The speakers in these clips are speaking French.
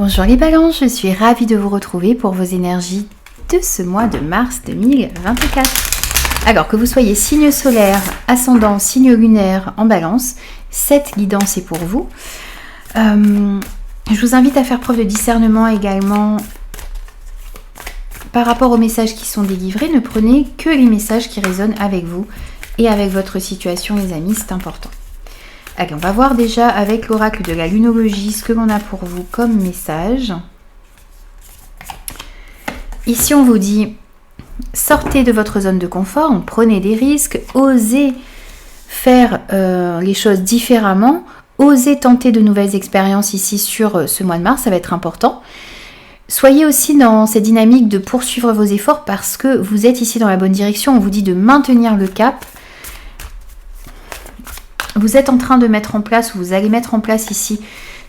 Bonjour les balances, je suis ravie de vous retrouver pour vos énergies de ce mois de mars 2024. Alors que vous soyez signe solaire, ascendant, signe lunaire en balance, cette guidance est pour vous. Je vous invite à faire preuve de discernement également par rapport aux messages qui sont délivrés. Ne prenez que les messages qui résonnent avec vous et avec votre situation les amis, c'est important. Allez, on va voir déjà avec l'oracle de la lunologie ce que l'on a pour vous comme message. Ici, on vous dit, sortez de votre zone de confort, prenez des risques, osez faire les choses différemment, osez tenter de nouvelles expériences ici sur ce mois de mars, ça va être important. Soyez aussi dans cette dynamique de poursuivre vos efforts parce que vous êtes ici dans la bonne direction. On vous dit de maintenir le cap. Vous êtes en train de mettre en place, ou vous allez mettre en place ici,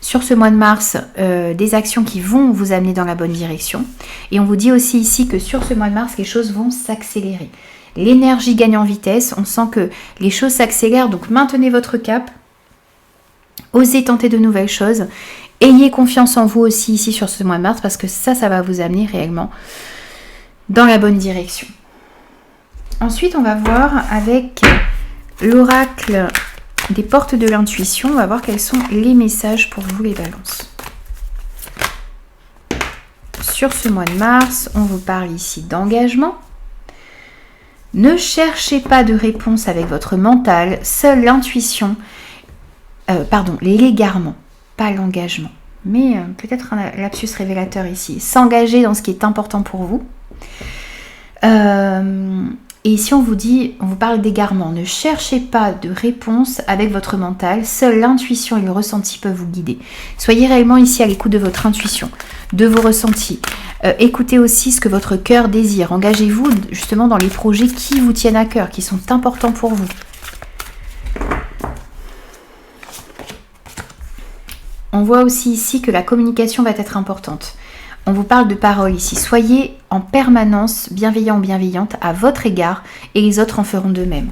sur ce mois de mars, des actions qui vont vous amener dans la bonne direction. Et on vous dit aussi ici que sur ce mois de mars, les choses vont s'accélérer. L'énergie gagne en vitesse, on sent que les choses s'accélèrent, donc maintenez votre cap. Osez tenter de nouvelles choses. Ayez confiance en vous aussi ici sur ce mois de mars, parce que ça va vous amener réellement dans la bonne direction. Ensuite, on va voir avec l'oracle des portes de l'intuition, on va voir quels sont les messages pour vous les balances. Sur ce mois de mars, on vous parle ici d'engagement. Ne cherchez pas de réponse avec votre mental, seule l'intuition, l'égarement, pas l'engagement, mais peut-être un lapsus révélateur ici. S'engager dans ce qui est important pour vous. Et ici, on vous parle d'égarement. Ne cherchez pas de réponse avec votre mental. Seule l'intuition et le ressenti peuvent vous guider. Soyez réellement ici à l'écoute de votre intuition, de vos ressentis. Écoutez aussi ce que votre cœur désire. Engagez-vous justement dans les projets qui vous tiennent à cœur, qui sont importants pour vous. On voit aussi ici que la communication va être importante. On vous parle de paroles ici. Soyez en permanence bienveillant ou bienveillante à votre égard et les autres en feront de même.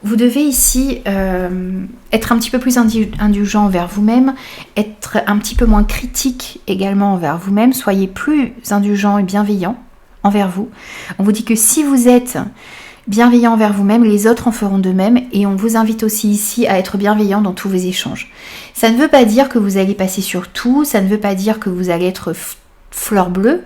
Vous devez ici être un petit peu plus indulgent envers vous-même, être un petit peu moins critique également envers vous-même. Soyez plus indulgent et bienveillant envers vous. On vous dit que si vous êtes bienveillant envers vous-même, les autres en feront de même et on vous invite aussi ici à être bienveillant dans tous vos échanges. Ça ne veut pas dire que vous allez passer sur tout, ça ne veut pas dire que vous allez être fleur bleue,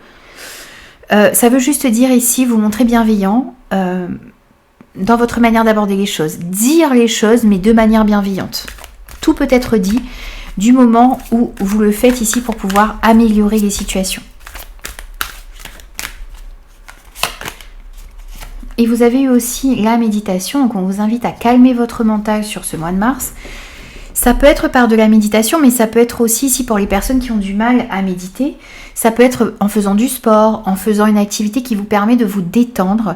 ça veut juste dire ici vous montrer bienveillant dans votre manière d'aborder les choses, dire les choses mais de manière bienveillante. Tout peut être dit du moment où vous le faites ici pour pouvoir améliorer les situations. Et vous avez eu aussi la méditation, donc on vous invite à calmer votre mental sur ce mois de mars. Ça peut être par de la méditation, mais ça peut être aussi ici pour les personnes qui ont du mal à méditer. Ça peut être en faisant du sport, en faisant une activité qui vous permet de vous détendre,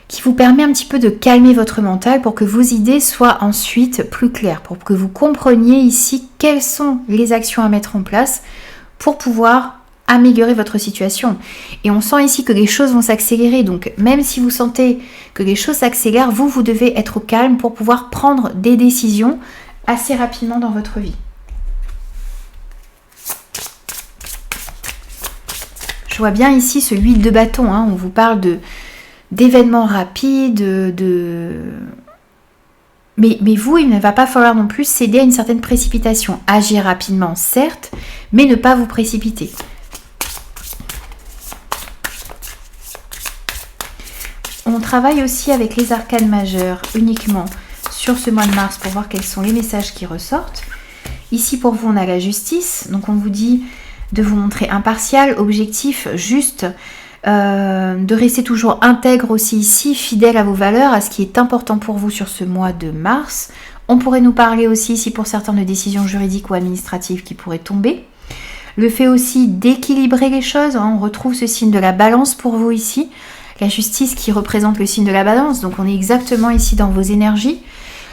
qui vous permet un petit peu de calmer votre mental pour que vos idées soient ensuite plus claires, pour que vous compreniez ici quelles sont les actions à mettre en place pour pouvoir améliorer votre situation. Et on sent ici que les choses vont s'accélérer, donc même si vous sentez que les choses s'accélèrent, vous devez être au calme pour pouvoir prendre des décisions assez rapidement dans votre vie. Je vois bien ici ce 8 de bâton, on vous parle d'événements rapides, mais vous, il ne va pas falloir non plus céder à une certaine précipitation. Agir rapidement, certes, mais ne pas vous précipiter. On travaille aussi avec les arcanes majeures uniquement sur ce mois de mars pour voir quels sont les messages qui ressortent. Ici pour vous on a la justice, donc on vous dit de vous montrer impartial, objectif, juste, de rester toujours intègre aussi ici, fidèle à vos valeurs, à ce qui est important pour vous sur ce mois de mars. On pourrait nous parler aussi ici pour certaines de décisions juridiques ou administratives qui pourraient tomber. Le fait aussi d'équilibrer les choses, on retrouve ce signe de la balance pour vous ici. La justice qui représente le signe de la balance, donc on est exactement ici dans vos énergies.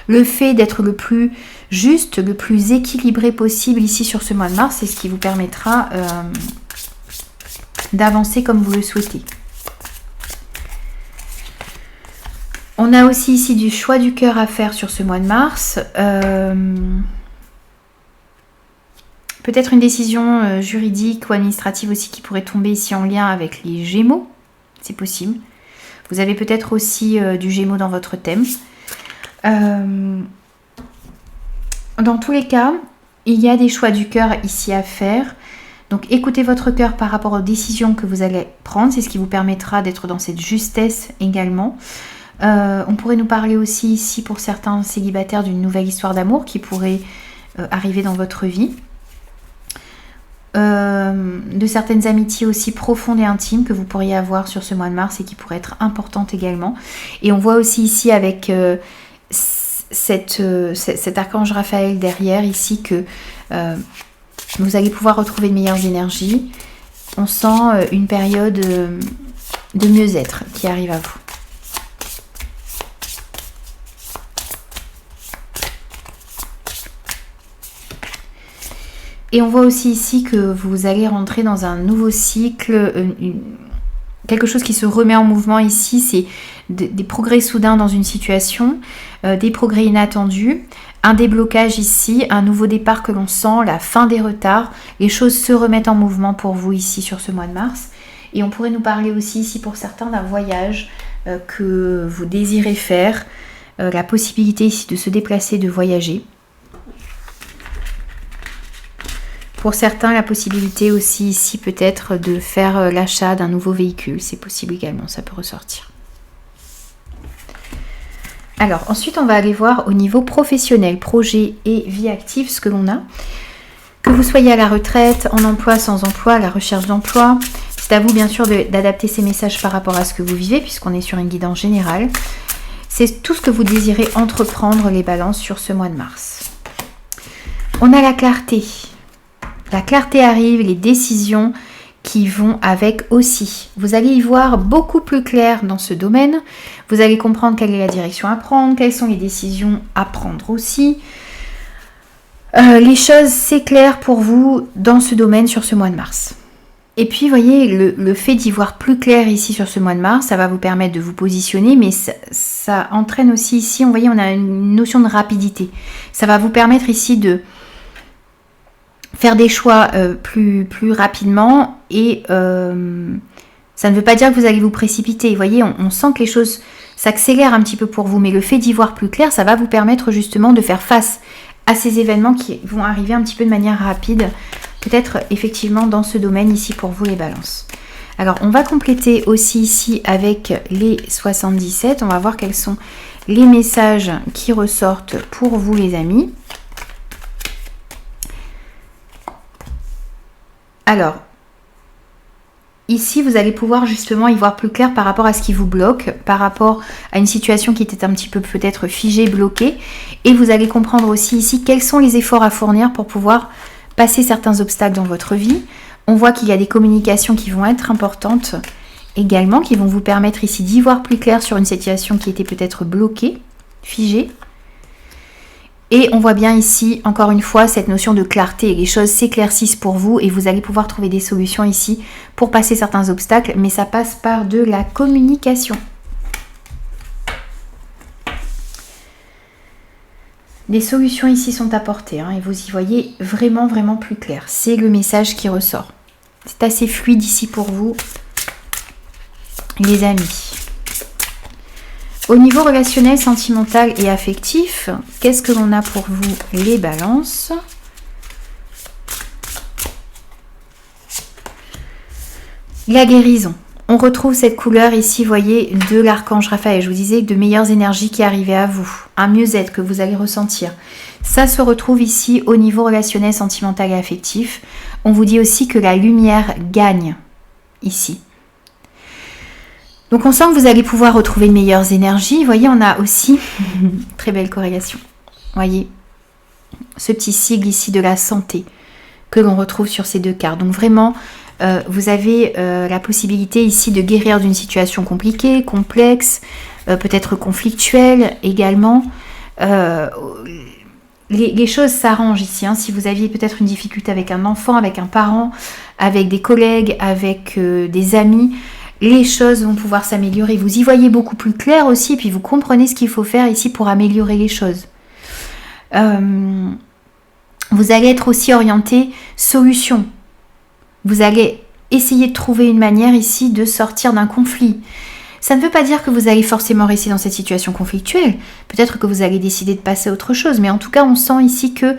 Le fait d'être le plus juste, le plus équilibré possible ici sur ce mois de mars, c'est ce qui vous permettra d'avancer comme vous le souhaitez. On a aussi ici du choix du cœur à faire sur ce mois de mars. peut-être une décision juridique ou administrative aussi qui pourrait tomber ici en lien avec les Gémeaux. C'est possible. Vous avez peut-être aussi du Gémeaux dans votre thème. Dans tous les cas, il y a des choix du cœur ici à faire. Donc écoutez votre cœur par rapport aux décisions que vous allez prendre. C'est ce qui vous permettra d'être dans cette justesse également. On pourrait nous parler aussi ici pour certains célibataires d'une nouvelle histoire d'amour qui pourrait arriver dans votre vie. De certaines amitiés aussi profondes et intimes que vous pourriez avoir sur ce mois de mars et qui pourraient être importantes également. Et on voit aussi ici avec cet archange Raphaël derrière ici que vous allez pouvoir retrouver de meilleures énergies. On sent une période de mieux-être qui arrive à vous. Et on voit aussi ici que vous allez rentrer dans un nouveau cycle, quelque chose qui se remet en mouvement ici, c'est des progrès soudains dans une situation, des progrès inattendus, un déblocage ici, un nouveau départ que l'on sent, la fin des retards, les choses se remettent en mouvement pour vous ici sur ce mois de mars. Et on pourrait nous parler aussi ici pour certains d'un voyage que vous désirez faire, la possibilité ici de se déplacer, de voyager. Pour certains, la possibilité aussi ici peut-être de faire l'achat d'un nouveau véhicule. C'est possible également, ça peut ressortir. Alors ensuite, on va aller voir au niveau professionnel, projet et vie active, ce que l'on a. Que vous soyez à la retraite, en emploi, sans emploi, à la recherche d'emploi. C'est à vous bien sûr d'adapter ces messages par rapport à ce que vous vivez, puisqu'on est sur une guidance générale. C'est tout ce que vous désirez entreprendre, les balances, sur ce mois de mars. On a la clarté. La clarté arrive, les décisions qui vont avec aussi. Vous allez y voir beaucoup plus clair dans ce domaine. Vous allez comprendre quelle est la direction à prendre, quelles sont les décisions à prendre aussi. Les choses s'éclairent pour vous dans ce domaine sur ce mois de mars. Et puis, vous voyez, le fait d'y voir plus clair ici sur ce mois de mars, ça va vous permettre de vous positionner, mais ça entraîne aussi ici, vous voyez, on a une notion de rapidité. Ça va vous permettre ici de faire des choix plus rapidement et ça ne veut pas dire que vous allez vous précipiter. Vous voyez, on sent que les choses s'accélèrent un petit peu pour vous, mais le fait d'y voir plus clair, ça va vous permettre justement de faire face à ces événements qui vont arriver un petit peu de manière rapide, peut-être effectivement dans ce domaine ici pour vous les balances. Alors on va compléter aussi ici avec les 77, on va voir quels sont les messages qui ressortent pour vous les amis. Alors, ici, vous allez pouvoir justement y voir plus clair par rapport à ce qui vous bloque, par rapport à une situation qui était un petit peu peut-être figée, bloquée. Et vous allez comprendre aussi ici quels sont les efforts à fournir pour pouvoir passer certains obstacles dans votre vie. On voit qu'il y a des communications qui vont être importantes également, qui vont vous permettre ici d'y voir plus clair sur une situation qui était peut-être bloquée, figée. Et on voit bien ici, encore une fois, cette notion de clarté. Les choses s'éclaircissent pour vous et vous allez pouvoir trouver des solutions ici pour passer certains obstacles. Mais ça passe par de la communication. Les solutions ici sont apportées et vous y voyez vraiment, vraiment plus clair. C'est le message qui ressort. C'est assez fluide ici pour vous, les amis. Au niveau relationnel, sentimental et affectif, qu'est-ce que l'on a pour vous les balances? La guérison. On retrouve cette couleur ici, vous voyez, de l'archange Raphaël. Je vous disais de meilleures énergies qui arrivaient à vous. Un mieux-être que vous allez ressentir. Ça se retrouve ici au niveau relationnel, sentimental et affectif. On vous dit aussi que la lumière gagne ici. Donc on sent que vous allez pouvoir retrouver de meilleures énergies. Vous voyez, on a aussi, très belle corrélation, vous voyez, ce petit sigle ici de la santé que l'on retrouve sur ces deux cartes. Donc vraiment, vous avez la possibilité ici de guérir d'une situation compliquée, complexe, peut-être conflictuelle également. Les choses s'arrangent ici. Si vous aviez peut-être une difficulté avec un enfant, avec un parent, avec des collègues, avec des amis, les choses vont pouvoir s'améliorer. Vous y voyez beaucoup plus clair aussi, et puis vous comprenez ce qu'il faut faire ici pour améliorer les choses. Vous allez être aussi orienté solution. Vous allez essayer de trouver une manière ici de sortir d'un conflit. Ça ne veut pas dire que vous allez forcément rester dans cette situation conflictuelle. Peut-être que vous allez décider de passer à autre chose. Mais en tout cas, on sent ici que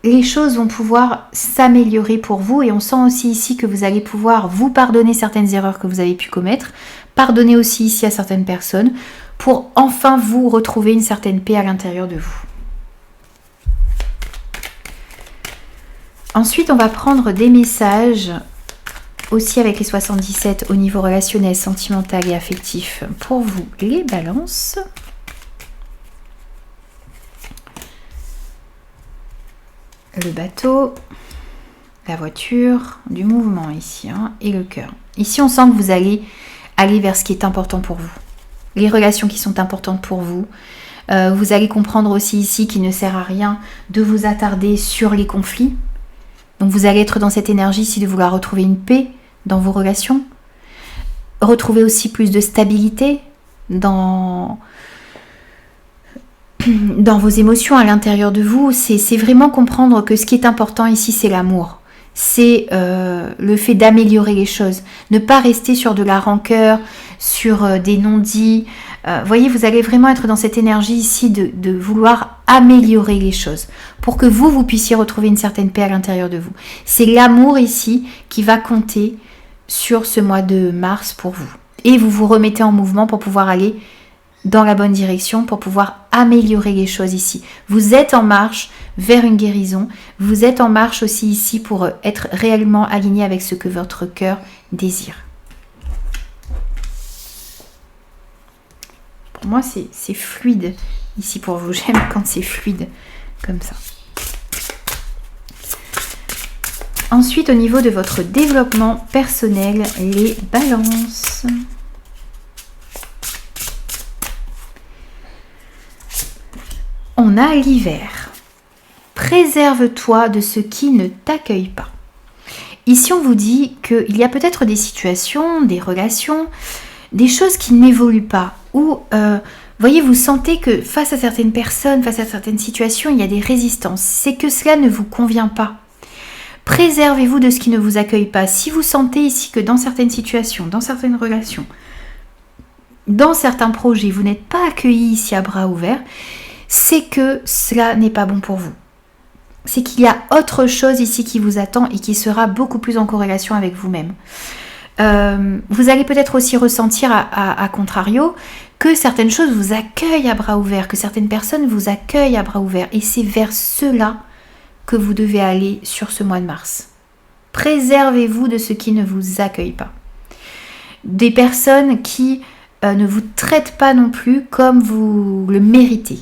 les choses vont pouvoir s'améliorer pour vous. Et on sent aussi ici que vous allez pouvoir vous pardonner certaines erreurs que vous avez pu commettre. Pardonner aussi ici à certaines personnes pour enfin vous retrouver une certaine paix à l'intérieur de vous. Ensuite, on va prendre des messages aussi avec les 77 au niveau relationnel, sentimental et affectif pour vous, les balances. Le bateau, la voiture, du mouvement ici, hein, et le cœur. Ici, on sent que vous allez aller vers ce qui est important pour vous. Les relations qui sont importantes pour vous. Vous allez comprendre aussi ici qu'il ne sert à rien de vous attarder sur les conflits. Donc vous allez être dans cette énergie ici de vouloir retrouver une paix dans vos relations. Retrouver aussi plus de stabilité dans vos émotions à l'intérieur de vous. C'est vraiment comprendre que ce qui est important ici, c'est l'amour. C'est le fait d'améliorer les choses. Ne pas rester sur de la rancœur, sur des non-dits. Voyez, vous allez vraiment être dans cette énergie ici de vouloir améliorer les choses pour que vous puissiez retrouver une certaine paix à l'intérieur de vous. C'est l'amour ici qui va compter sur ce mois de mars pour vous. Et vous vous remettez en mouvement pour pouvoir aller dans la bonne direction, pour pouvoir améliorer les choses ici. Vous êtes en marche vers une guérison. Vous êtes en marche aussi ici pour être réellement aligné avec ce que votre cœur désire. Pour moi, c'est fluide ici pour vous. J'aime quand c'est fluide comme ça. Ensuite, au niveau de votre développement personnel, les balances. On a l'hiver. Préserve-toi de ce qui ne t'accueille pas. Ici, on vous dit qu'il y a peut-être des situations, des relations, des choses qui n'évoluent pas. Ou, voyez, vous sentez que face à certaines personnes, face à certaines situations, il y a des résistances. C'est que cela ne vous convient pas. Préservez-vous de ce qui ne vous accueille pas. Si vous sentez ici que dans certaines situations, dans certaines relations, dans certains projets, vous n'êtes pas accueilli ici à bras ouverts, c'est que cela n'est pas bon pour vous. C'est qu'il y a autre chose ici qui vous attend et qui sera beaucoup plus en corrélation avec vous-même. Vous allez peut-être aussi ressentir à contrario que certaines choses vous accueillent à bras ouverts, que certaines personnes vous accueillent à bras ouverts. Et c'est vers cela que vous devez aller sur ce mois de mars. Préservez-vous de ce qui ne vous accueille pas. Des personnes qui ne vous traitent pas non plus comme vous le méritez.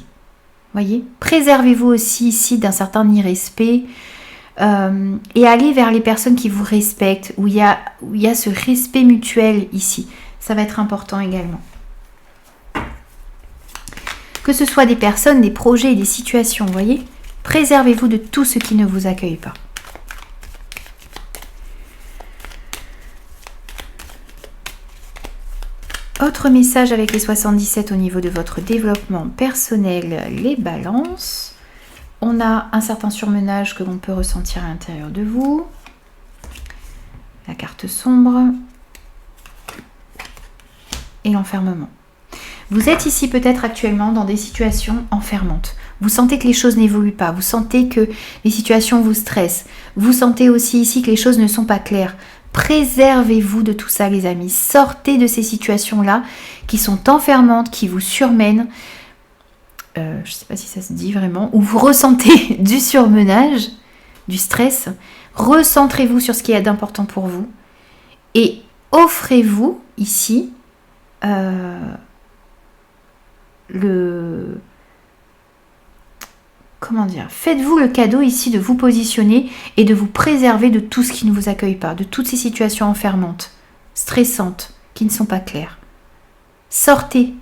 Voyez, préservez-vous aussi ici d'un certain irrespect et allez vers les personnes qui vous respectent, où il y a ce respect mutuel ici. Ça va être important également. Que ce soit des personnes, des projets, des situations, voyez, préservez-vous de tout ce qui ne vous accueille pas. Autre message avec les 77 au niveau de votre développement personnel, les balances. On a un certain surmenage que l'on peut ressentir à l'intérieur de vous. La carte sombre. Et l'enfermement. Vous êtes ici peut-être actuellement dans des situations enfermantes. Vous sentez que les choses n'évoluent pas. Vous sentez que les situations vous stressent. Vous sentez aussi ici que les choses ne sont pas claires. Préservez-vous de tout ça, les amis. Sortez de ces situations-là qui sont enfermantes, qui vous surmènent. Je ne sais pas si ça se dit vraiment. Où vous ressentez du surmenage, du stress. Recentrez-vous sur ce qui est d'important pour vous. Et offrez-vous ici faites-vous le cadeau ici de vous positionner et de vous préserver de tout ce qui ne vous accueille pas, de toutes ces situations enfermantes, stressantes, qui ne sont pas claires. Sortez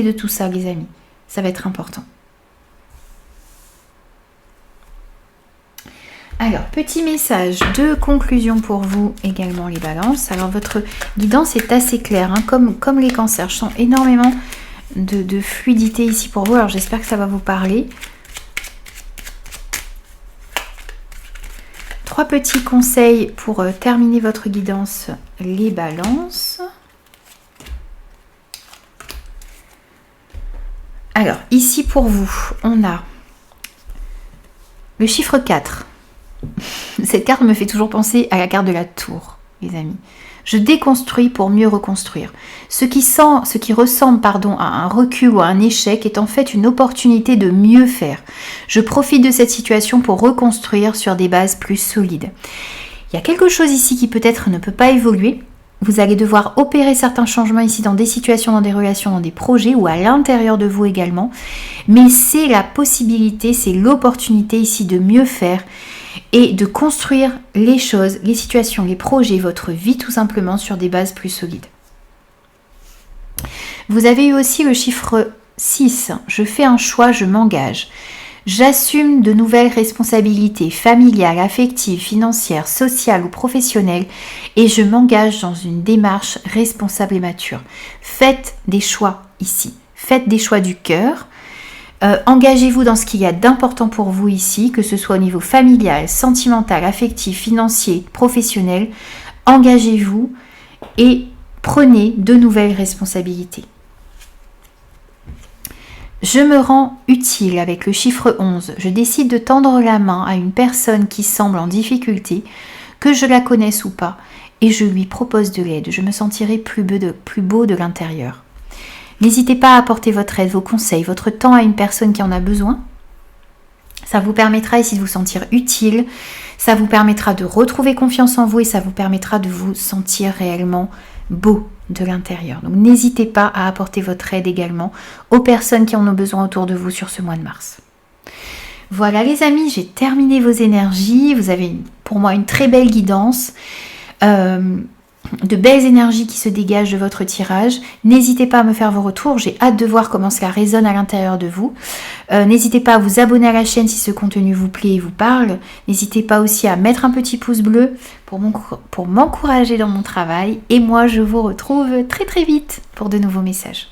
de tout ça, les amis. Ça va être important. Alors, petit message de conclusion pour vous également, les balances. Alors, votre guidance est assez claire, hein, comme les cancers. Je sens énormément de fluidité ici pour vous. Alors j'espère que ça va vous parler. 3 petits conseils pour terminer votre guidance, les balances. Alors, ici pour vous, on a le chiffre 4. Cette carte me fait toujours penser à la carte de la tour, les amis. Je déconstruis pour mieux reconstruire. Ce qui ressemble à un recul ou à un échec est en fait une opportunité de mieux faire. Je profite de cette situation pour reconstruire sur des bases plus solides. Il y a quelque chose ici qui peut-être ne peut pas évoluer. Vous allez devoir opérer certains changements ici dans des situations, dans des relations, dans des projets ou à l'intérieur de vous également. Mais c'est la possibilité, c'est l'opportunité ici de mieux faire et de construire les choses, les situations, les projets, votre vie tout simplement sur des bases plus solides. Vous avez eu aussi le chiffre 6. Je fais un choix, je m'engage. J'assume de nouvelles responsabilités familiales, affectives, financières, sociales ou professionnelles et je m'engage dans une démarche responsable et mature. Faites des choix ici. Faites des choix du cœur. Engagez-vous dans ce qu'il y a d'important pour vous ici, que ce soit au niveau familial, sentimental, affectif, financier, professionnel. Engagez-vous et prenez de nouvelles responsabilités. Je me rends utile avec le chiffre 11. Je décide de tendre la main à une personne qui semble en difficulté, que je la connaisse ou pas, et je lui propose de l'aide. Je me sentirai plus beau de l'intérieur. N'hésitez pas à apporter votre aide, vos conseils, votre temps à une personne qui en a besoin. Ça vous permettra ici de vous sentir utile, ça vous permettra de retrouver confiance en vous et ça vous permettra de vous sentir réellement beau de l'intérieur. Donc n'hésitez pas à apporter votre aide également aux personnes qui en ont besoin autour de vous sur ce mois de mars. Voilà les amis, j'ai terminé vos énergies. Vous avez pour moi une très belle guidance. De belles énergies qui se dégagent de votre tirage. N'hésitez pas à me faire vos retours, j'ai hâte de voir comment cela résonne à l'intérieur de vous. N'hésitez pas à vous abonner à la chaîne si ce contenu vous plaît et vous parle. N'hésitez pas aussi à mettre un petit pouce bleu pour m'encourager dans mon travail. Et moi, je vous retrouve très très vite pour de nouveaux messages.